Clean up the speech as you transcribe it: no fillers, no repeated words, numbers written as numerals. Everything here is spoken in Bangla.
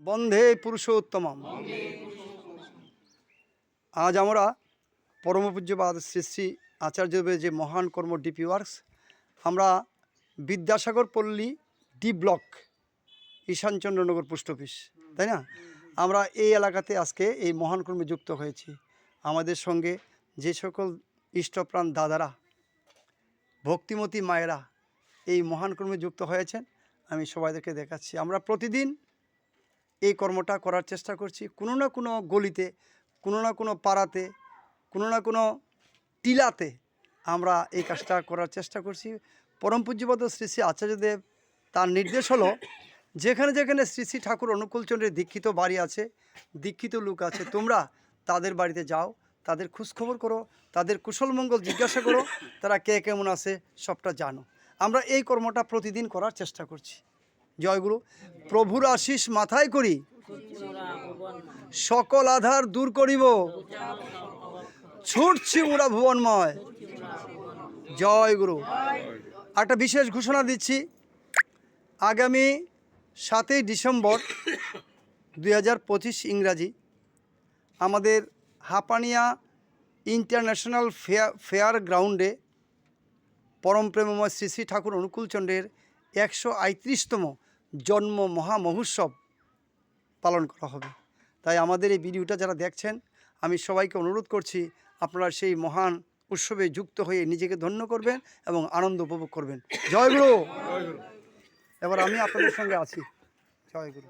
বন্দে পুরুষোত্তমম। আজ আমরা পরমপূজ্যপাদ শ্রী শ্রী আচার্যদেবের যে মহান কর্ম ডিপি ওয়ার্কস, আমরা বিদ্যাসাগর পল্লী ডি ব্লক, ঈশানচন্দ্রনগর পোস্ট অফিস, তাই না? আমরা এই এলাকাতে আজকে এই মহান কর্মে যুক্ত হয়েছি। আমাদের সঙ্গে যে সকল ইষ্টপ্রাণ দাদারা, ভক্তিমতী মায়েরা এই মহান কর্মে যুক্ত হয়েছেন, আমি সবাইদেরকে দেখাচ্ছি। আমরা প্রতিদিন এই কর্মটা করার চেষ্টা করছি। কোনো না কোনো গলিতে, কোনো না কোনো পাড়াতে, কোনো না কোনো টিলাতে আমরা এই কাজটা করার চেষ্টা করছি। পরম পূজ্যপাদ শ্রী শ্রী আচার্যদেব, তার নির্দেশ হলো যেখানে যেখানে শ্রী শ্রী ঠাকুর অনুকূলচন্দ্রের দীক্ষিত বাড়ি আছে, দীক্ষিত লোক আছে, তোমরা তাদের বাড়িতে যাও, তাদের খোঁজখবর করো, তাদের কুশলমঙ্গল জিজ্ঞাসা করো, তারা কে কেমন আছে সবটা জানো। আমরা এই কর্মটা প্রতিদিন করার চেষ্টা করছি। জয়গুরু। প্রভুর আশিস মাথায় করি, সকল আধার দূর করিব, ছুটছি মুরা ভুবনময়। জয় গুরু। একটা বিশেষ ঘোষণা দিচ্ছি, আগামী 7ই ডিসেম্বর 2025 ইংরাজি আমাদের হাপানিয়া ইন্টারন্যাশনাল ফেয়ার গ্রাউন্ডে পরম প্রেমময় শ্রী শ্রী ঠাকুর অনুকূলচন্দ্রের 138তম জন্ম মহামহোৎসব পালন করা হবে। তাই আমাদের এই ভিডিওটা যারা দেখছেন, আমি সবাইকে অনুরোধ করছি, আপনারা সেই মহান উৎসবে যুক্ত হয়ে নিজেকে ধন্য করবেন এবং আনন্দ উপভোগ করবেন। জয় গুরু। এবার আমি আপনাদের সঙ্গে আছি। জয় গুরু।